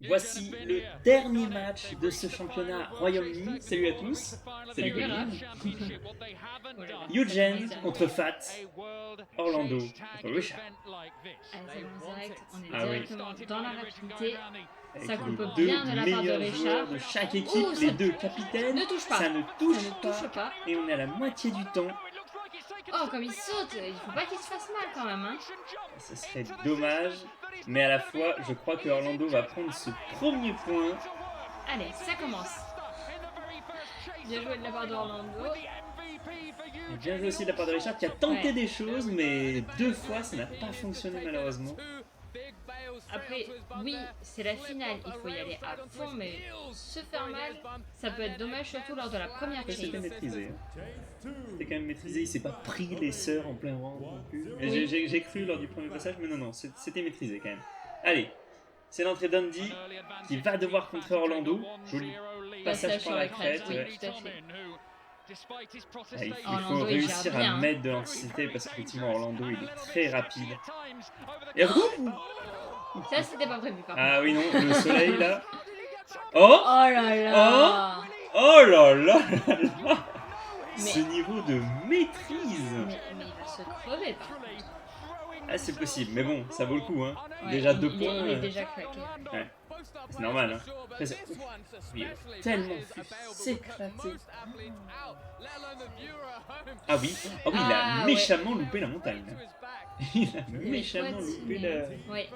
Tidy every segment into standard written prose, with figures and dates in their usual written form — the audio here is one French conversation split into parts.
Voici le dernier match de ce championnat Royaume-Uni. Salut à tous. Salut Salut Colin. Raph. Oh là là, ça Eugene commence direct. contre Fat. Orlando contre Richard. Allez, ça commence direct. On est Ah oui. directement dans la rapidité. Avec Ça coupe les bien deux de la part de meilleurs Richard. joueurs de chaque équipe, Ouh, les ça deux capitaines. ne touche pas. Ça ne Ça touche, ne touche pas. Et on est à la moitié du temps. Oh, comme il saute. Il faut pas qu'il se fasse mal quand même. Hein. Ce serait dommage. Mais à la fois, je crois que Orlando va prendre ce premier point. Allez, ça commence. Bien joué de la part d'Orlando. Et bien joué aussi de la part de Richard qui a tenté des choses, mais deux fois ça n'a pas fonctionné malheureusement. Après, oui, c'est la finale, il faut y aller à fond, mais se faire mal, ça peut être dommage, surtout lors de la première Après, c'était chase. maîtrisé. C'était quand même maîtrisé, il s'est pas pris les sœurs en plein round non plus. Et Oui. j'ai cru lors du premier passage, mais non, c'était maîtrisé quand même. Allez, c'est l'entrée d'Andy qui va devoir contrer Orlando. Joli passage par la crête. oui, Ouais. tout à fait. Il Orlando, faut il réussir gère bien, à hein. mettre de l'anticipité parce qu'effectivement Orlando il est très rapide. Et Ça, c'était pas prévu par contre. ah oui non, le soleil là. Oh Oh là là. Oh là là là là. Mais- Ce niveau de maîtrise. Mais il va se crever par contre. Ah c'est possible, mais bon, ça vaut le coup hein. Ouais, Déjà il- 2 il est- points. Il est déjà craqué. Ouais. C'est normal hein. Après, il a tellement fait s'éclater. Ah oui, il a Ah, méchamment loupé la montagne. Il a Il est méchamment chouette, loupé mais- la... Ouais,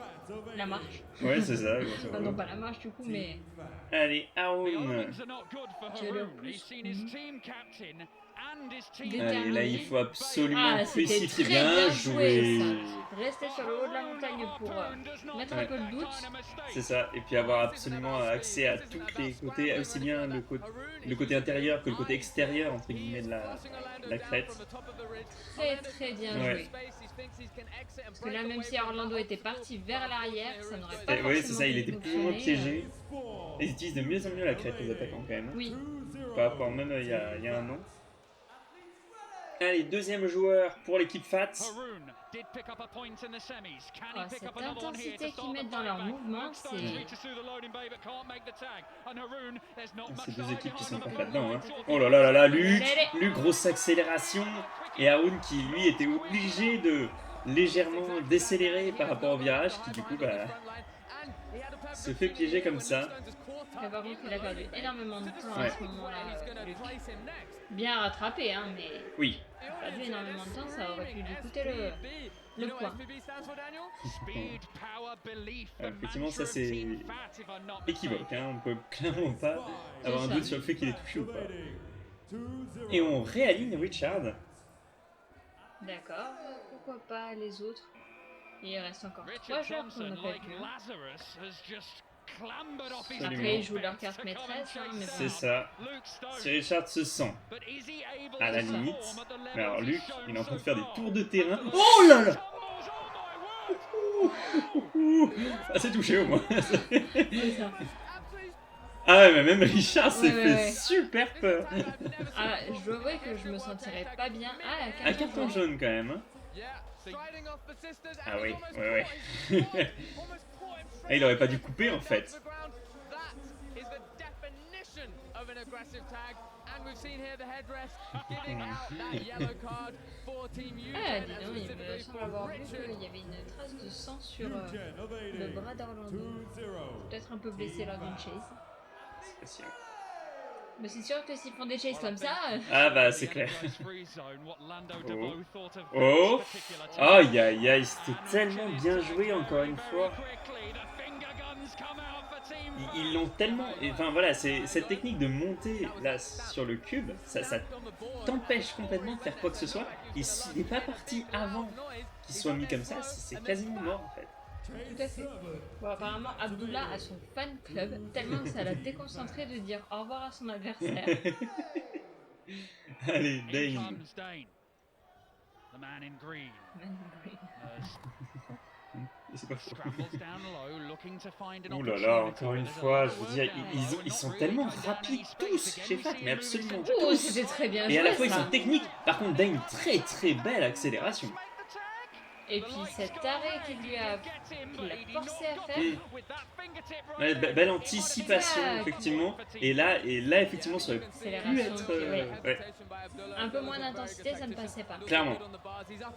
la marche. Ouais c'est ça. grosso Enfin, modo. non, pas la marche du coup, mais. Allez, Aaron. Je le pousse. Allez, là, il faut absolument Ah, c'était spécifier. très Bien bien joué. ça. Rester sur le haut de la montagne pour mettre un peu le doute. C'est ça. Et puis avoir absolument accès à tous les côtés, aussi bien le côté intérieur que le côté extérieur, entre guillemets, de la crête. Très très bien Ouais. joué. Parce que là, même si Orlando était parti vers l'arrière, ça n'aurait pas Oui, c'est ça, il était forcément plus ou moins fonctionné. piégé. Et ils utilisent de mieux en mieux la crête, les attaquants, quand même. Hein. Oui, Par rapport même il y a un an. Allez, deuxième joueur pour l'équipe FAT. oh, cette intensité qu'ils mettent dans leur mouvement, c'est. Ces deux équipes qui sont pas là-dedans. Hein. Oh là là là là, Luc, grosse accélération. Et Haroun qui, lui, était obligé de légèrement décélérer par rapport au virage, qui du coup, se fait piéger comme ça. Mais par contre, il a perdu énormément de temps à Ouais. ce moment-là. Luc. Bien rattrapé, hein, mais Oui. il a perdu énormément de temps, ça aurait pu lui coûter le point. Effectivement, ça c'est équivoque. Hein. On peut clairement pas avoir un doute sur le fait qu'il est touché ou pas. Et on réaligne Richard. D'accord, pourquoi pas les autres? Il reste encore 3 joueurs qu'on n'a pas vu. Après, ils jouent leur carte maîtresse, hein, mais C'est bon. ça. Si Richard se sent à la limite. Mais alors Luc, il est en train de faire des tours de terrain. Oh là là! Ah, c'est touché au moins. C'est ça. Ah ouais, mais même Richard s'est Ouais, fait ouais. super peur. Ah, je dois avouer que je me sentirais pas bien. Ah, la Un carte carton jaune. jaune quand même. Hein. Ah oui, ouais. Ah, il aurait pas dû couper en fait. Ah, dis donc, il me semble avoir vu qu'il y avait une trace de sang sur le bras d'Orlando. Peut-être un peu blessé lors d'une chase. C'est possible. Mais c'est sûr que s'ils font des chases comme ça, Ah bah c'est clair. Oh. Aïe aïe aïe, c'était tellement bien joué encore une fois. Ils l'ont tellement... Enfin voilà, c'est cette technique de monter là sur le cube, ça t'empêche complètement de faire quoi que ce soit. Il n'est pas parti avant qu'il soit mis comme ça, c'est quasiment mort en fait. tout à fait. Bon, apparemment, Abdullah a son fan club, tellement que ça l'a déconcentré de dire au revoir à son adversaire. Allez, Dane. C'est pas faux. Ouh là là, encore une fois, je veux dire, ils sont tellement rapides tous chez Fat, mais absolument Oh, tous. c'était très bien Et à la joué fois ils ça. sont techniques, par contre Dane, très très belle accélération. Et puis cet arrêt qu'il l'a forcé à faire. Ouais, belle anticipation, effectivement. Et là, effectivement, ça aurait pu Accélération, être... ouais. Un peu moins d'intensité, ça ne passait pas. Clairement.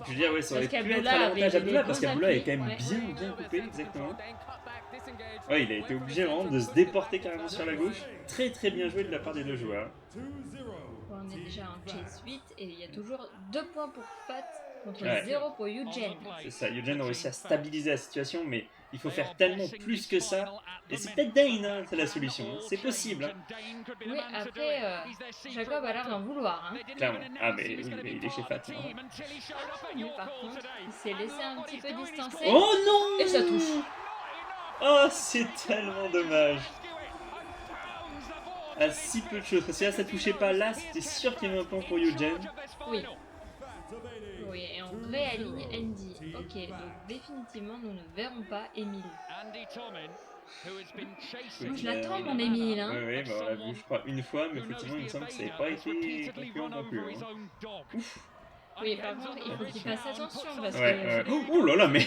Je veux dire, ouais, ça aurait Parce pu être qu'Abdullah à l'avantage avait d'Abdullah, des parce bons qu'Abdullah est appuis, quand même ouais. bien coupé, exactement. Ouais, il a été obligé vraiment de se déporter carrément sur la gauche. Très très bien joué de la part des deux joueurs. On est déjà en chase 8 et il y a toujours 2 points pour Fat contre Ouais. 0 pour Eugen. C'est ça, Eugen a réussi à stabiliser la situation, mais il faut faire tellement plus que ça. Et c'est peut-être Dane, hein, c'est la solution. Hein. C'est possible. Hein. Oui, après, Jacob a l'air d'en vouloir. Hein. Clairement. Ah, mais oui, mais il est chez Fat. Hein. Mais par contre, il s'est laissé un petit peu distancer. Oh non! Et ça touche. Oh, c'est tellement dommage. À si peu de choses. Parce que là, ça touchait pas là, c'était sûr qu'il y avait un point pour Eugen. Oui. Oui, et on réaligne Andy. Ok, donc définitivement, nous ne verrons pas Emile. Moi, je l'attends, mon Emile. Hein. Oui, bah, on l'a vu, je crois, une fois, mais effectivement, il me semble que ça n'avait pas été concluant non plus. Hein. Ouf. Oui, par contre, il faut qu'il fasse attention parce Ouais, que... Oh là là, mais...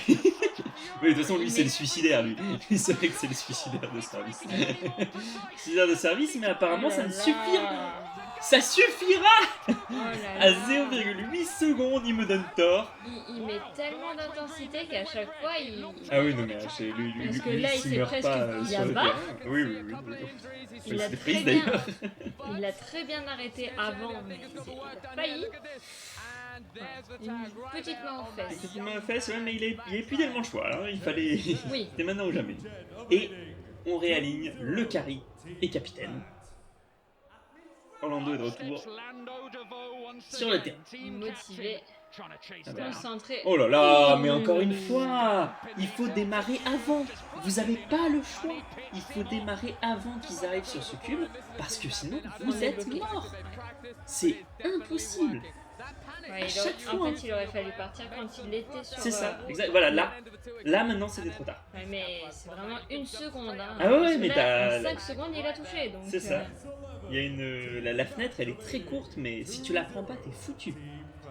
Oui, de toute façon, lui, c'est le suicidaire, lui. C'est vrai que c'est le suicidaire de service. Suicidaire de service, mais apparemment, ça ne suffira. Ça suffira. Oh là À là. 0,8 secondes, il me donne tort. Il met tellement d'intensité qu'à chaque fois, il... Ah oui, non, mais lui, Parce que lui, là, il s'il s'est meurt presque pas pris sur à le bas. terrain. Oui, oui, oui. Il Oui, l'a c'était très prise, bien... d'ailleurs. Il l'a très bien arrêté avant, mais il a failli. Une petite main aux fesses. Petite main aux fesses, ouais, mais il n'y avait plus tellement le choix. Hein. Il fallait... Oui. C'était maintenant ou jamais. Et on réaligne le carry et capitaine. Orlando est de retour sur le terrain. Motivé, concentré. Oh là là, mais encore une fois, il faut démarrer avant. Vous n'avez pas le choix. Il faut démarrer avant qu'ils arrivent sur ce cube, parce que sinon, vous êtes morts. C'est impossible. Ouais, À chaque en fois. fait, il aurait fallu partir quand il était sur... C'est ça, exact. Voilà, là maintenant, c'était trop tard. Ouais, mais c'est vraiment une seconde. Hein. Ah ouais, Parce que mais là, t'as- en 5 secondes, il a touché. Donc, C'est ça. Il y a la fenêtre, elle est très courte, mais si tu la prends pas, t'es foutu.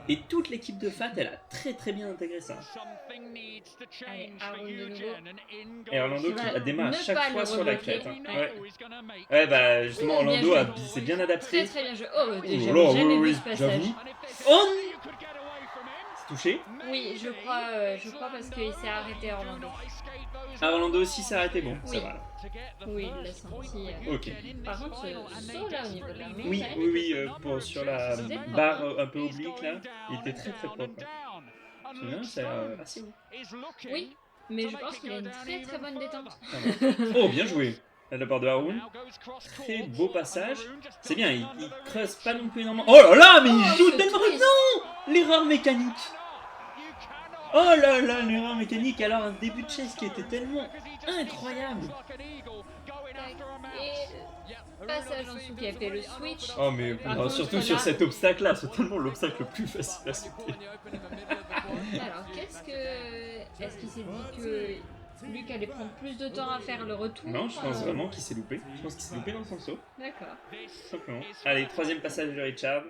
Et toute l'équipe de Fat, elle a très très bien intégré ça. Allez, Aaron de nouveau. Et Orlando qui la démarre à Ne chaque pas fois le sur la rebloquer. crête. Hein. Ouais. Ouais, bah justement, Oh, bien Orlando joué. s'est bien adapté. Très très bien joué. Oh, déjà, là, j'ai jamais oui, vu ce passage. j'avoue. Oh, c'est touché. Oui, je crois parce qu'il s'est arrêté Orlando. Ah, Orlando aussi s'est arrêté, bon, Oui. ça va là. Oui, il l'a senti. Ok. Par contre, ce saut là au niveau de la main, Oui, ça- oui, sur la barre un peu oblique là, il était très très propre. C'est bien, c'est assez haut. Oui, mais je pense qu'il a une très très bonne détente. Oh, bien joué de la part de Haroun. Très beau passage. C'est bien, il creuse pas non plus énormément. Oh là là, mais il Oh, joue ce tellement... twist. Non, l'erreur mécanique. Oh là là, l'erreur mécanique. Alors un début de chase qui était tellement incroyable. Et passage en dessous qui a fait le switch. Oh mais Par non, contre, surtout là- sur cet obstacle là, c'est tellement l'obstacle le plus facile à sauter. Alors, est-ce qu'il s'est dit que Luc allait prendre plus de temps à faire le retour? Non, je pense vraiment qu'il s'est loupé. Je pense qu'il s'est loupé dans son saut, D'accord. tout simplement. Allez, troisième passage de Richard.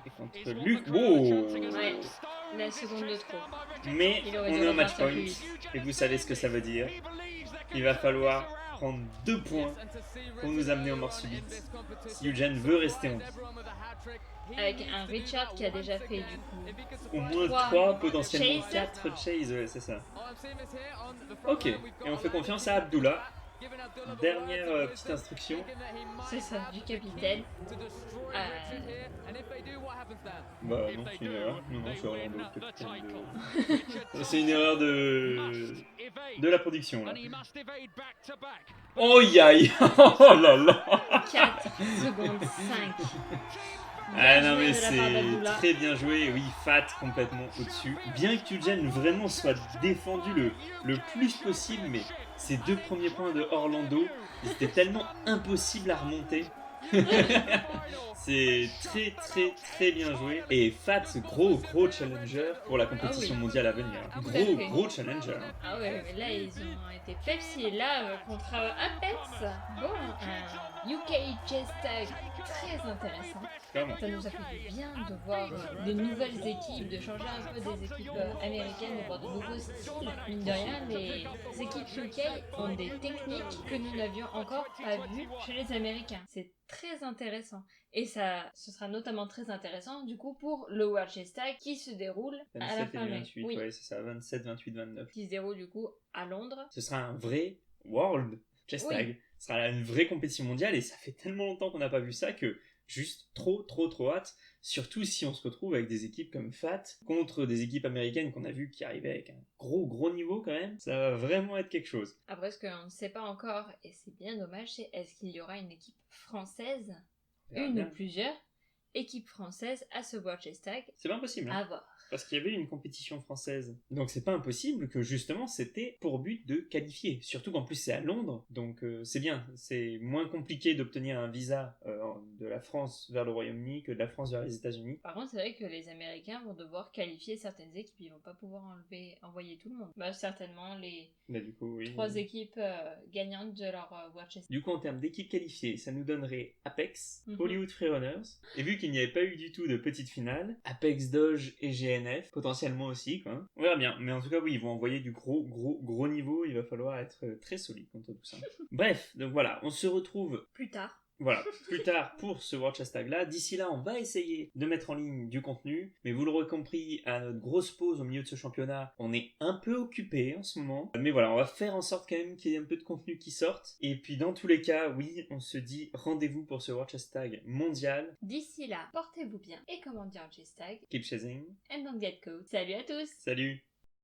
Et contre Luc. Wow. Ouais, la seconde de trop. Mais Il aurait on dû est au match repartir point. plus vite. Et vous savez ce que ça veut dire. Il va falloir prendre 2 points pour nous amener en mort subite. Si Eugen veut rester en vie. Avec un Richard qui a déjà fait du coup. Au moins 3 3, potentiellement chase. 4 chase, ouais, c'est ça. Ok, et on fait confiance à Abdullah. Dernière petite instruction. C'est ça, du capitaine. Bah non, c'est une erreur. Non, c'est Orlando, le capitaine de... C'est une erreur de la production, là. Oh aïe. Oh là là. 4 secondes 5. Ah non mais de la part d'Abdullah. c'est très bien joué, oui, Fat complètement au-dessus. Bien que Eugen vraiment soit défendu le plus possible, mais ces 2 premiers points de Orlando, c'était tellement impossible à remonter C'est très très très bien joué. Et Fat, gros challenger pour la compétition mondiale à venir. Tout à fait. Gros challenger. Ah ouais, mais là ils ont été Pepsi là contre Apex. Bon, un UK Chess Tag très intéressant. Clairement. Ça nous a fait du bien de voir de nouvelles équipes, de changer un peu des équipes américaines, de voir de nouveaux styles. Mine de rien, les équipes UK ont des techniques que nous n'avions encore pas vues chez les Américains. C'est très intéressant. Et ça, ce sera notamment très intéressant du coup pour le World Chess Tag qui se déroule à la 27 fin et mai. 28, Oui, ouais, c'est ça, 27, 28, 29. qui se déroule du coup à Londres. Ce sera un vrai World Chess Tag. Oui. Ce sera une vraie compétition mondiale et ça fait tellement longtemps qu'on n'a pas vu ça que juste trop hâte. Surtout si on se retrouve avec des équipes comme FAT contre des équipes américaines qu'on a vues qui arrivaient avec un gros niveau quand même. Ça va vraiment être quelque chose. Après, ce qu'on ne sait pas encore, et c'est bien dommage, c'est est-ce qu'il y aura une équipe française, On verra une bien. ou plusieurs équipes françaises à ce World Chess Tag. C'est pas impossible. Hein. À voir. Parce qu'il y avait une compétition française. Donc c'est pas impossible que justement c'était pour but de qualifier. Surtout qu'en plus c'est à Londres, donc c'est bien. C'est moins compliqué d'obtenir un visa de la France vers le Royaume-Uni que de la France vers les États-Unis. Par contre, c'est vrai que les Américains vont devoir qualifier certaines équipes, ils vont pas pouvoir envoyer tout le monde. Bah, certainement les Bah, du coup, oui. 3 équipes gagnantes de leur World Chess Tag. Du coup, en termes d'équipes qualifiées, ça nous donnerait Apex, Mhm. Hollywood Freerunners, et vu qu'il n'y avait pas eu du tout de petite finale, Apex Doge et GNF, potentiellement aussi, quoi. On verra bien, mais en tout cas, oui, ils vont envoyer du gros niveau, il va falloir être très solide contre tout ça. Bref, donc voilà, on se retrouve Plus tard. voilà, plus tard pour ce World Chess Tag là. D'ici là, on va essayer de mettre en ligne du contenu, mais vous l'aurez compris, à notre grosse pause au milieu de ce championnat, on est un peu occupé en ce moment. Mais voilà, on va faire en sorte quand même qu'il y ait un peu de contenu qui sorte. Et puis dans tous les cas, oui, on se dit rendez-vous pour ce World Chess Tag mondial. D'ici là, portez-vous bien et comment dire Chess Tag Keep chasing. and don't get caught. Salut à tous! Salut!